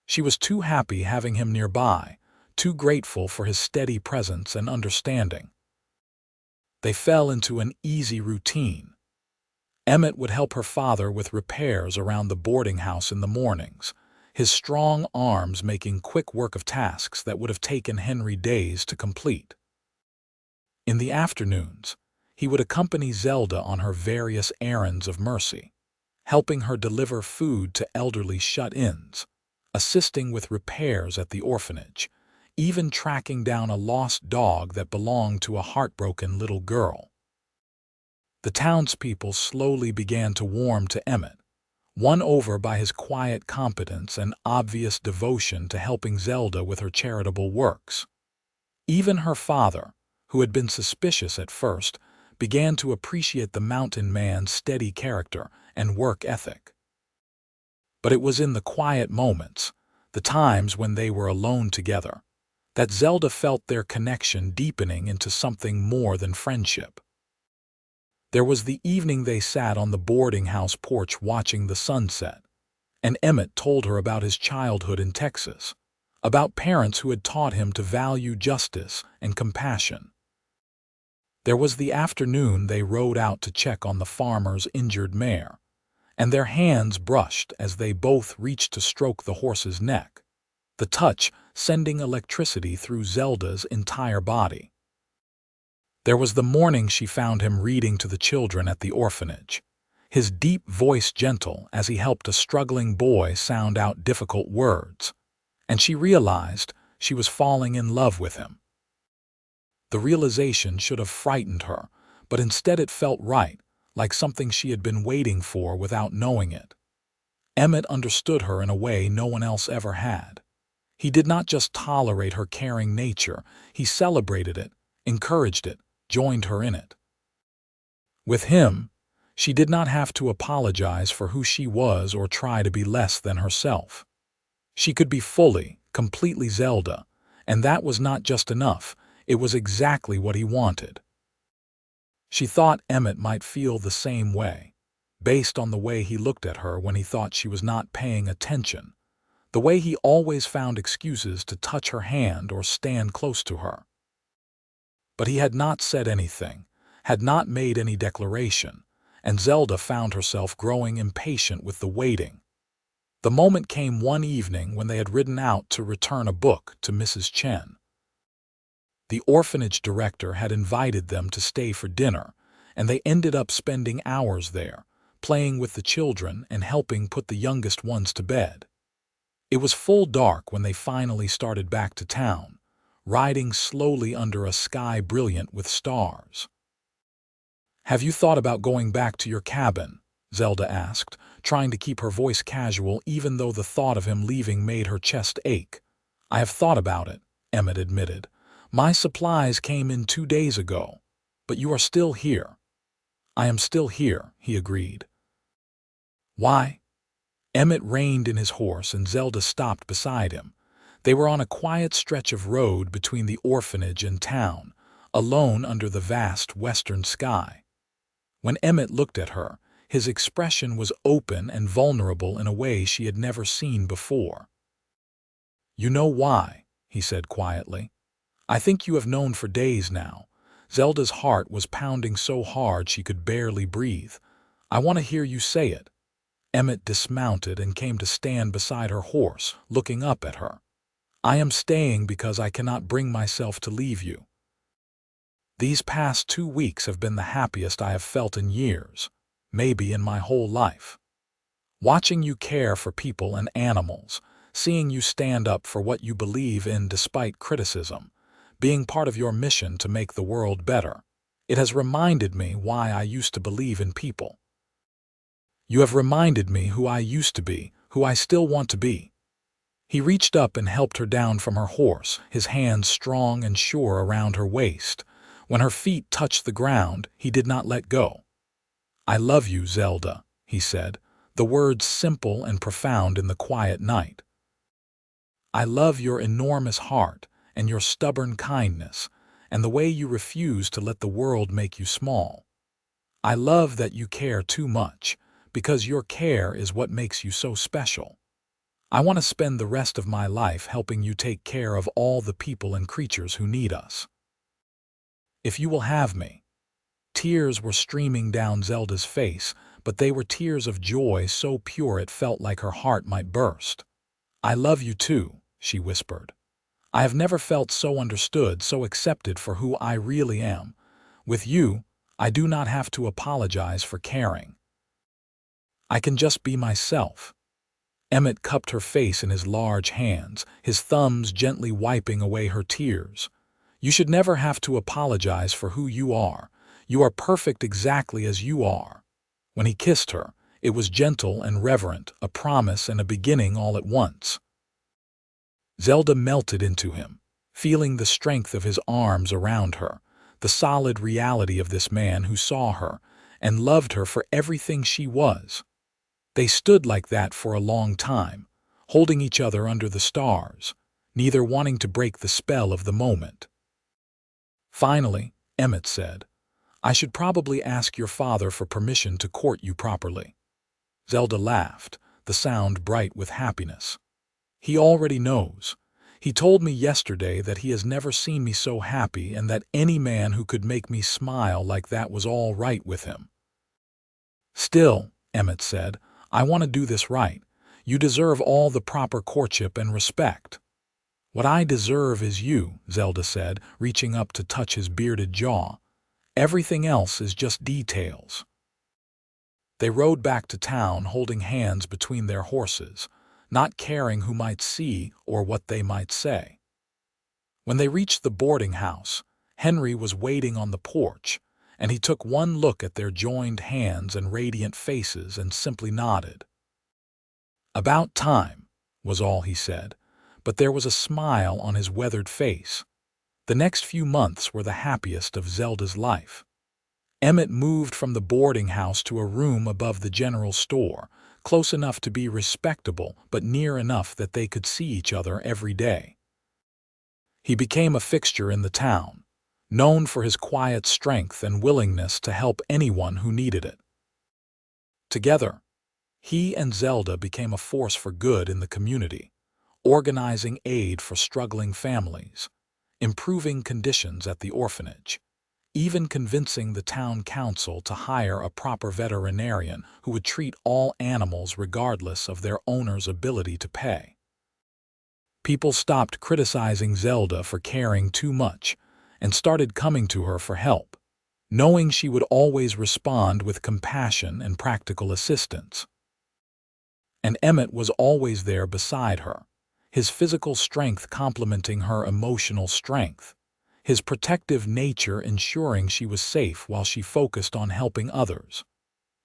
She was too happy having him nearby, too grateful for his steady presence and understanding. They fell into an easy routine. Emmett would help her father with repairs around the boarding house in the mornings, his strong arms making quick work of tasks that would have taken Henry days to complete. In the afternoons, he would accompany Zelda on her various errands of mercy, helping her deliver food to elderly shut-ins, assisting with repairs at the orphanage, even tracking down a lost dog that belonged to a heartbroken little girl. The townspeople slowly began to warm to Emmett, won over by his quiet competence and obvious devotion to helping Zelda with her charitable works. Even her father, who had been suspicious at first, began to appreciate the mountain man's steady character and work ethic. But it was in the quiet moments, the times when they were alone together, that Zelda felt their connection deepening into something more than friendship. There was the evening they sat on the boarding house porch watching the sunset, and Emmett told her about his childhood in Texas, about parents who had taught him to value justice and compassion. There was the afternoon they rode out to check on the farmer's injured mare, and their hands brushed as they both reached to stroke the horse's neck. the touch sending electricity through Zelda's entire body. There was the morning she found him reading to the children at the orphanage, his deep voice gentle as he helped a struggling boy sound out difficult words, and she realized she was falling in love with him. The realization should have frightened her, but instead it felt right, like something she had been waiting for without knowing it. Emmett understood her in a way no one else ever had. He did not just tolerate her caring nature, he celebrated it, encouraged it, joined her in it. With him, she did not have to apologize for who she was or try to be less than herself. She could be fully, completely Zelda, and that was not just enough, it was exactly what he wanted. She thought Emmett might feel the same way, based on the way he looked at her when he thought she was not paying attention, the way he always found excuses to touch her hand or stand close to her. But he had not said anything, had not made any declaration, and Zelda found herself growing impatient with the waiting. The moment came one evening when they had ridden out to return a book to Mrs. Chen. The orphanage director had invited them to stay for dinner, and they ended up spending hours there, playing with the children and helping put the youngest ones to bed. It was full dark when they finally started back to town, riding slowly under a sky brilliant with stars. "Have you thought about going back to your cabin?" Zelda asked, trying to keep her voice casual even though the thought of him leaving made her chest ache. "I have thought about it," Emmett admitted. "My supplies came in 2 days ago, but you are still here." "I am still here," he agreed. "Why?" Emmett reined in his horse and Zelda stopped beside him. They were on a quiet stretch of road between the orphanage and town, alone under the vast western sky. When Emmett looked at her, his expression was open and vulnerable in a way she had never seen before. "You know why," he said quietly. "I think you have known for days now." Zelda's heart was pounding so hard she could barely breathe. "I want to hear you say it." Emmett dismounted and came to stand beside her horse, looking up at her. "I am staying because I cannot bring myself to leave you. These past 2 weeks have been the happiest I have felt in years, maybe in my whole life. Watching you care for people and animals, seeing you stand up for what you believe in despite criticism, being part of your mission to make the world better, it has reminded me why I used to believe in people. You have reminded me who I used to be, who I still want to be." He reached up and helped her down from her horse, his hands strong and sure around her waist. When her feet touched the ground, he did not let go. "I love you, Zelda," he said, the words simple and profound in the quiet night. "I love your enormous heart and your stubborn kindness and the way you refuse to let the world make you small. I love that you care too much, because your care is what makes you so special. I want to spend the rest of my life helping you take care of all the people and creatures who need us. If you will have me." Tears were streaming down Zelda's face, but they were tears of joy so pure it felt like her heart might burst. "I love you too," she whispered. "I have never felt so understood, so accepted for who I really am. With you, I do not have to apologize for caring. I can just be myself." Emmett cupped her face in his large hands, his thumbs gently wiping away her tears. "You should never have to apologize for who you are. You are perfect exactly as you are." When he kissed her, it was gentle and reverent, a promise and a beginning all at once. Zelda melted into him, feeling the strength of his arms around her, the solid reality of this man who saw her and loved her for everything she was. They stood like that for a long time, holding each other under the stars, neither wanting to break the spell of the moment. Finally, Emmett said, "I should probably ask your father for permission to court you properly." Zelda laughed, the sound bright with happiness. "He already knows. He told me yesterday that he has never seen me so happy and that any man who could make me smile like that was all right with him." "Still," Emmett said, "I want to do this right. You deserve all the proper courtship and respect." "What I deserve is you," Zelda said, reaching up to touch his bearded jaw. "Everything else is just details." They rode back to town holding hands between their horses, not caring who might see or what they might say. When they reached the boarding house, Henry was waiting on the porch, and he took one look at their joined hands and radiant faces and simply nodded. "About time," was all he said, but there was a smile on his weathered face. The next few months were the happiest of Zelda's life. Emmett moved from the boarding house to a room above the general store, close enough to be respectable but near enough that they could see each other every day. He became a fixture in the town, known for his quiet strength and willingness to help anyone who needed it. Together, he and Zelda became a force for good in the community, organizing aid for struggling families, improving conditions at the orphanage, even convincing the town council to hire a proper veterinarian who would treat all animals regardless of their owner's ability to pay. People stopped criticizing Zelda for caring too much and started coming to her for help, knowing she would always respond with compassion and practical assistance. And Emmett was always there beside her, his physical strength complementing her emotional strength, his protective nature ensuring she was safe while she focused on helping others.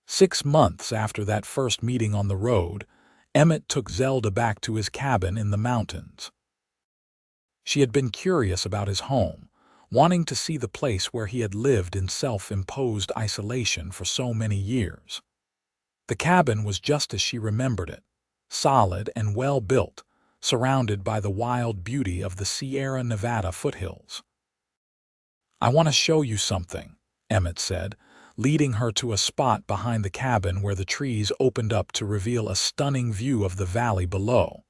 6 months after that first meeting on the road, Emmett took Zelda back to his cabin in the mountains. She had been curious about his home, wanting to see the place where he had lived in self-imposed isolation for so many years. The cabin was just as she remembered it, solid and well-built, surrounded by the wild beauty of the Sierra Nevada foothills. "I want to show you something," Emmett said, leading her to a spot behind the cabin where the trees opened up to reveal a stunning view of the valley below.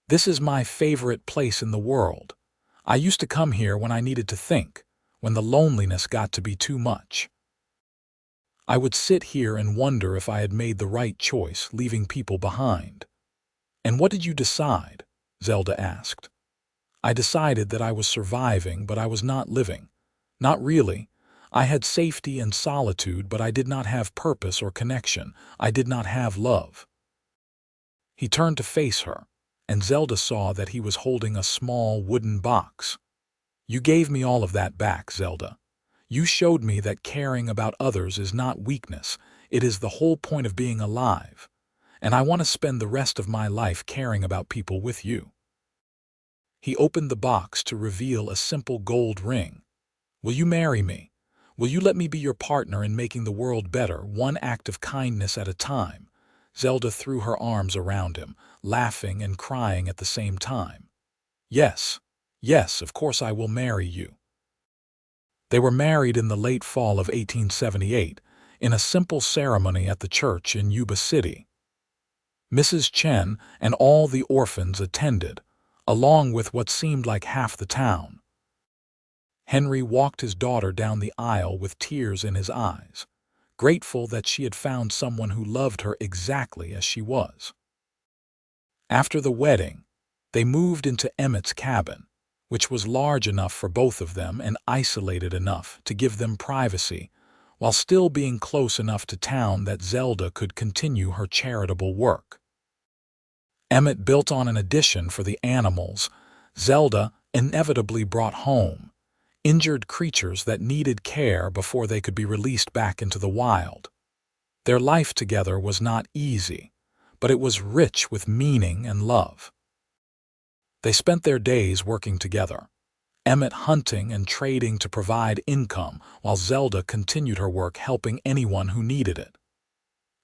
"This is my favorite place in the world. I used to come here when I needed to think, when the loneliness got to be too much. I would sit here and wonder if I had made the right choice leaving people behind." "And what did you decide?" Zelda asked. "I decided that I was surviving, but I was not living. Not really. I had safety and solitude, but I did not have purpose or connection. I did not have love." He turned to face her, and Zelda saw that he was holding a small wooden box. "You gave me all of that back, Zelda. You showed me that caring about others is not weakness, it is the whole point of being alive. And I want to spend the rest of my life caring about people with you." He opened the box to reveal a simple gold ring. "Will you marry me? Will you let me be your partner in making the world better, one act of kindness at a time?" Zelda threw her arms around him, laughing and crying at the same time. "Yes, yes, of course I will marry you." They were married in the late fall of 1878, in a simple ceremony at the church in Yuba City. Mrs. Chen and all the orphans attended, along with what seemed like half the town. Henry walked his daughter down the aisle with tears in his eyes, grateful that she had found someone who loved her exactly as she was. After the wedding, they moved into Emmett's cabin, which was large enough for both of them and isolated enough to give them privacy, while still being close enough to town that Zelda could continue her charitable work. Emmett built on an addition for the animals Zelda inevitably brought home, injured creatures that needed care before they could be released back into the wild. Their life together was not easy, but it was rich with meaning and love. They spent their days working together, Emmett hunting and trading to provide income while Zelda continued her work helping anyone who needed it.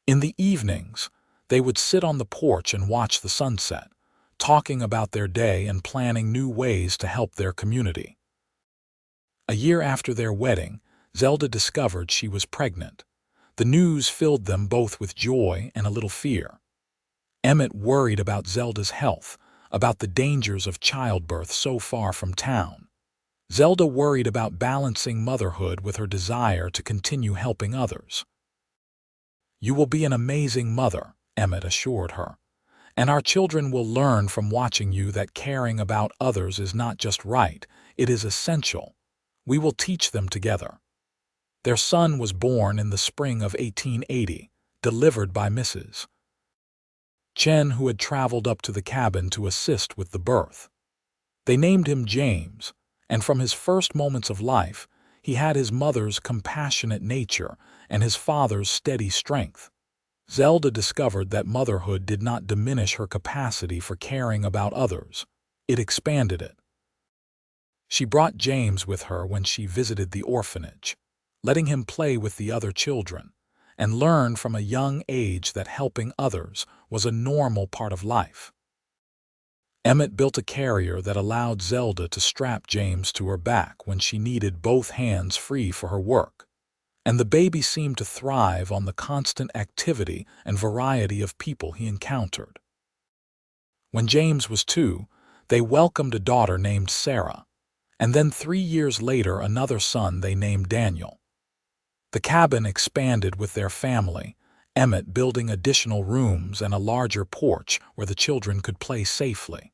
In the evenings, they would sit on the porch and watch the sunset, talking about their day and planning new ways to help their community. A year after their wedding, Zelda discovered she was pregnant. The news filled them both with joy and a little fear. Emmett worried about Zelda's health, about the dangers of childbirth so far from town. Zelda worried about balancing motherhood with her desire to continue helping others. "You will be an amazing mother," Emmett assured her, And our children will learn from watching you that caring about others is not just right, it is essential. We will teach them together." Their son was born in the spring of 1880, delivered by Mrs. Chen, who had traveled up to the cabin to assist with the birth. They named him James, and from his first moments of life, he had his mother's compassionate nature and his father's steady strength. Zelda discovered that motherhood did not diminish her capacity for caring about others. It expanded it. She brought James with her when she visited the orphanage, letting him play with the other children, and learned from a young age that helping others was a normal part of life. Emmett built a carrier that allowed Zelda to strap James to her back when she needed both hands free for her work, and the baby seemed to thrive on the constant activity and variety of people he encountered. When James was 2, they welcomed a daughter named Sarah, and then 3 years later another son they named Daniel. The cabin expanded with their family, Emmett building additional rooms and a larger porch where the children could play safely.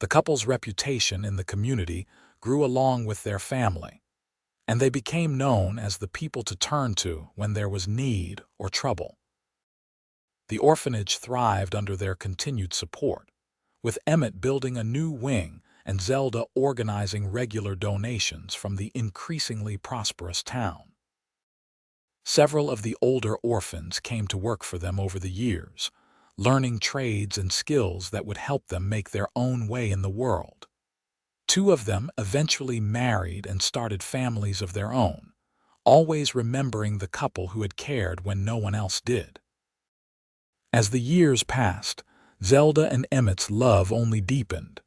The couple's reputation in the community grew along with their family, and they became known as the people to turn to when there was need or trouble. The orphanage thrived under their continued support, with Emmett building a new wing and Zelda organizing regular donations from the increasingly prosperous town. Several of the older orphans came to work for them over the years, learning trades and skills that would help them make their own way in the world. 2 of them eventually married and started families of their own, always remembering the couple who had cared when no one else did. As the years passed, Zelda and Emmett's love only deepened.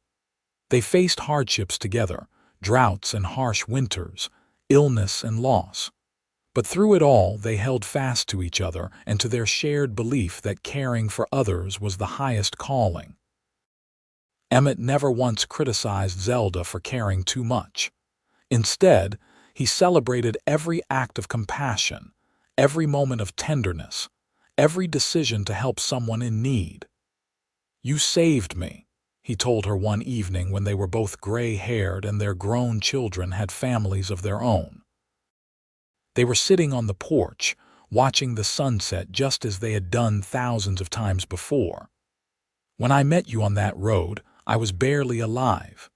They faced hardships together, droughts and harsh winters, illness and loss. But through it all, they held fast to each other and to their shared belief that caring for others was the highest calling. Emmett never once criticized Zelda for caring too much. Instead, he celebrated every act of compassion, every moment of tenderness, every decision to help someone in need. "You saved me," he told her one evening when they were both gray-haired and their grown children had families of their own. They were sitting on the porch, watching the sunset just as they had done thousands of times before. "When I met you on that road, I was barely alive,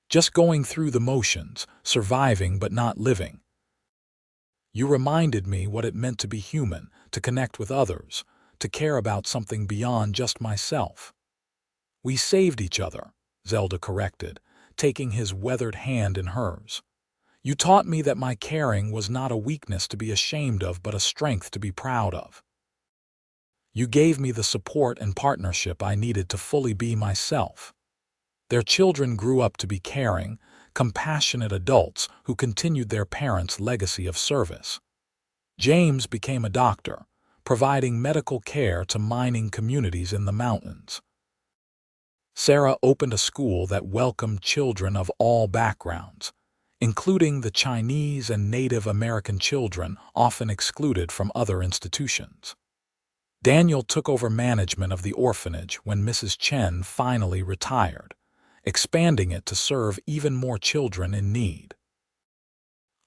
just going through the motions, surviving but not living. You reminded me what it meant to be human, to connect with others, to care about something beyond just myself." "We saved each other," Zelda corrected, taking his weathered hand in hers. "You taught me that my caring was not a weakness to be ashamed of but a strength to be proud of. You gave me the support and partnership I needed to fully be myself." Their children grew up to be caring, compassionate adults who continued their parents' legacy of service. James became a doctor, providing medical care to mining communities in the mountains. Sarah opened a school that welcomed children of all backgrounds, including the Chinese and Native American children often excluded from other institutions. Daniel took over management of the orphanage when Mrs. Chen finally retired, expanding it to serve even more children in need.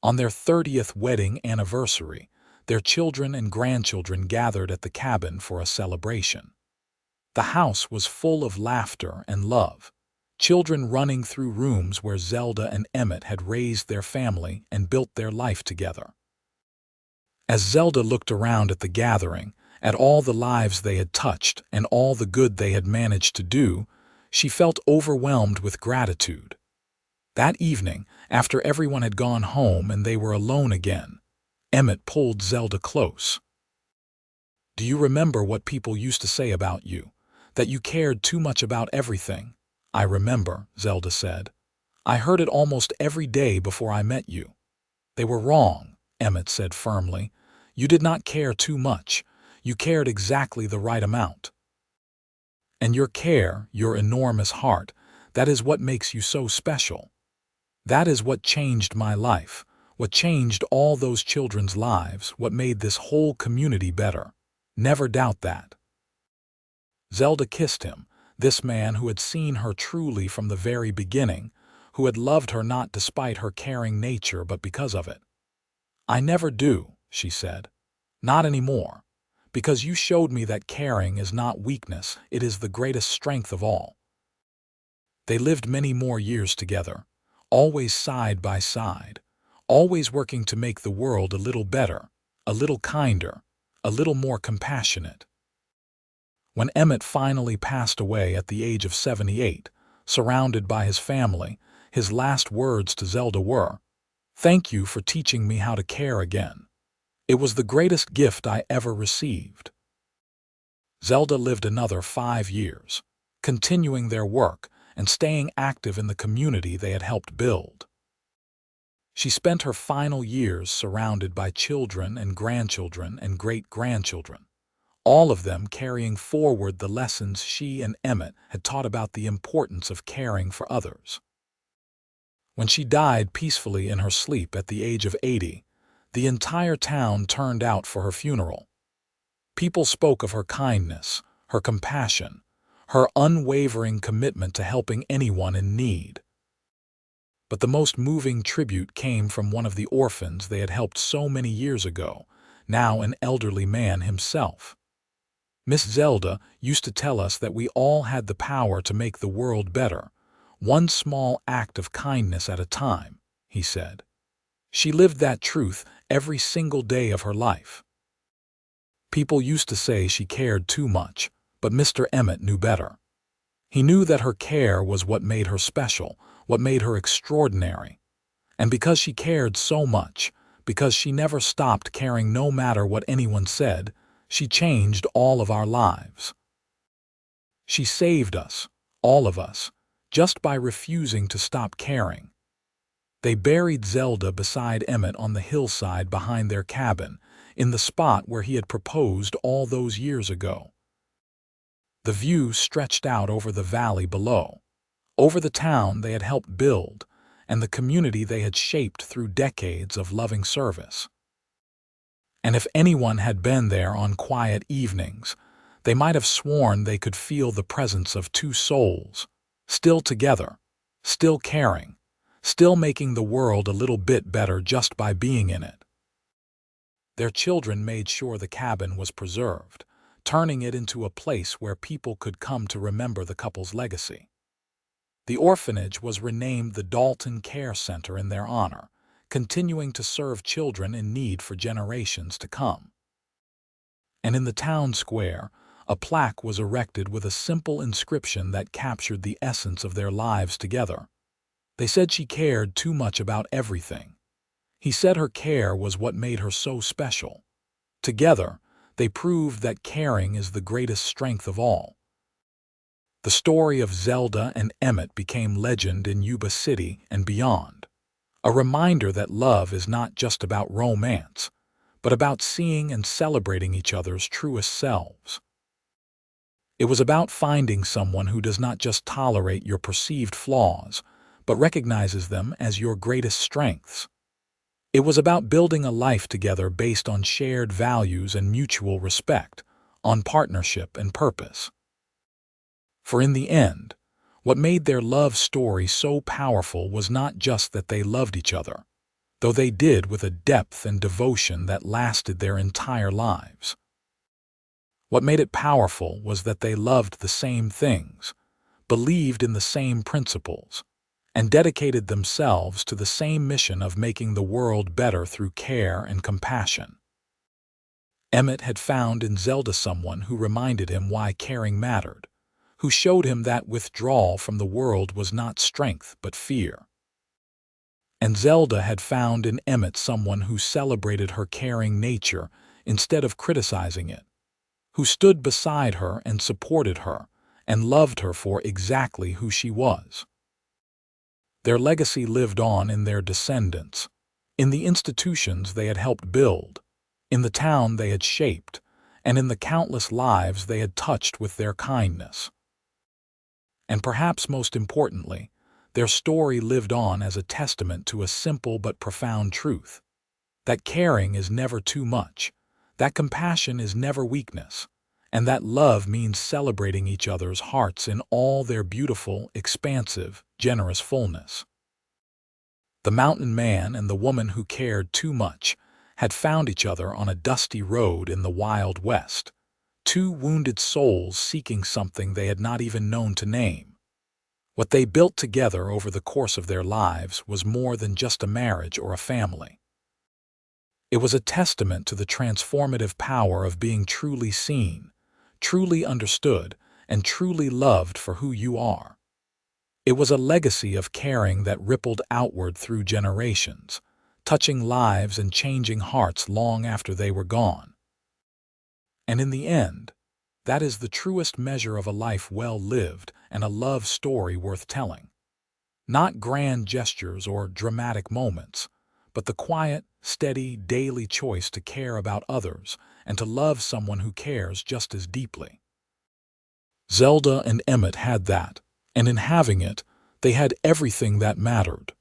On their 30th wedding anniversary, their children and grandchildren gathered at the cabin for a celebration. The house was full of laughter and love, children running through rooms where Zelda and Emmett had raised their family and built their life together. As Zelda looked around at the gathering, at all the lives they had touched and all the good they had managed to do, she felt overwhelmed with gratitude. That evening, after everyone had gone home and they were alone again, Emmett pulled Zelda close. "Do you remember what people used to say about you? That you cared too much about everything?" "I remember," Zelda said. "I heard it almost every day before I met you." "They were wrong," Emmett said firmly. "You did not care too much. You cared exactly the right amount. And your care, your enormous heart, that is what makes you so special. That is what changed my life, what changed all those children's lives, what made this whole community better. Never doubt that." Zelda kissed him, this man who had seen her truly from the very beginning, who had loved her not despite her caring nature but because of it. "I never do," she said. "Not anymore. Because you showed me that caring is not weakness, it is the greatest strength of all." They lived many more years together, always side by side, always working to make the world a little better, a little kinder, a little more compassionate. When Emmett finally passed away at the age of 78, surrounded by his family, his last words to Zelda were, "Thank you for teaching me how to care again. It was the greatest gift I ever received." Zelda lived another 5 years, continuing their work and staying active in the community they had helped build. She spent her final years surrounded by children and grandchildren and great-grandchildren, all of them carrying forward the lessons she and Emmett had taught about the importance of caring for others. When she died peacefully in her sleep at the age of 80, the entire town turned out for her funeral. People spoke of her kindness, her compassion, her unwavering commitment to helping anyone in need. But the most moving tribute came from one of the orphans they had helped so many years ago, now an elderly man himself. "Miss Zelda used to tell us that we all had the power to make the world better, one small act of kindness at a time," he said. "She lived that truth every single day of her life." People used to say she cared too much, but Mr. Emmett knew better. He knew that her care was what made her special, what made her extraordinary. And because she cared so much, because she never stopped caring no matter what anyone said, she changed all of our lives. She saved us, all of us, just by refusing to stop caring. They buried Zelda beside Emmett on the hillside behind their cabin, in the spot where he had proposed all those years ago. The view stretched out over the valley below, over the town they had helped build, and the community they had shaped through decades of loving service. And if anyone had been there on quiet evenings, they might have sworn they could feel the presence of two souls, still together, still caring, still making the world a little bit better just by being in it. Their children made sure the cabin was preserved, turning it into a place where people could come to remember the couple's legacy. The orphanage was renamed the Dalton Care Center in their honor, continuing to serve children in need for generations to come. And in the town square, a plaque was erected with a simple inscription that captured the essence of their lives together. They said she cared too much about everything. He said her care was what made her so special. Together, they proved that caring is the greatest strength of all. The story of Zelda and Emmett became legend in Yuba City and beyond, a reminder that love is not just about romance, but about seeing and celebrating each other's truest selves. It was about finding someone who does not just tolerate your perceived flaws, but recognizes them as your greatest strengths. It was about building a life together based on shared values and mutual respect, on partnership and purpose. For in the end, what made their love story so powerful was not just that they loved each other, though they did with a depth and devotion that lasted their entire lives. What made it powerful was that they loved the same things, believed in the same principles, and dedicated themselves to the same mission of making the world better through care and compassion. Emmett had found in Zelda someone who reminded him why caring mattered, who showed him that withdrawal from the world was not strength but fear. And Zelda had found in Emmett someone who celebrated her caring nature instead of criticizing it, who stood beside her and supported her and loved her for exactly who she was. Their legacy lived on in their descendants, in the institutions they had helped build, in the town they had shaped, and in the countless lives they had touched with their kindness. And perhaps most importantly, their story lived on as a testament to a simple but profound truth, that caring is never too much, that compassion is never weakness, and that love means celebrating each other's hearts in all their beautiful, expansive, generous fullness. The mountain man and the woman who cared too much had found each other on a dusty road in the Wild West, two wounded souls seeking something they had not even known to name. What they built together over the course of their lives was more than just a marriage or a family. It was a testament to the transformative power of being truly seen, truly understood, and truly loved for who you are. It was a legacy of caring that rippled outward through generations, touching lives and changing hearts long after they were gone. And in the end, that is the truest measure of a life well lived and a love story worth telling. Not grand gestures or dramatic moments, but the quiet, steady, daily choice to care about others and to love someone who cares just as deeply. Zelda and Emmett had that, and in having it, they had everything that mattered.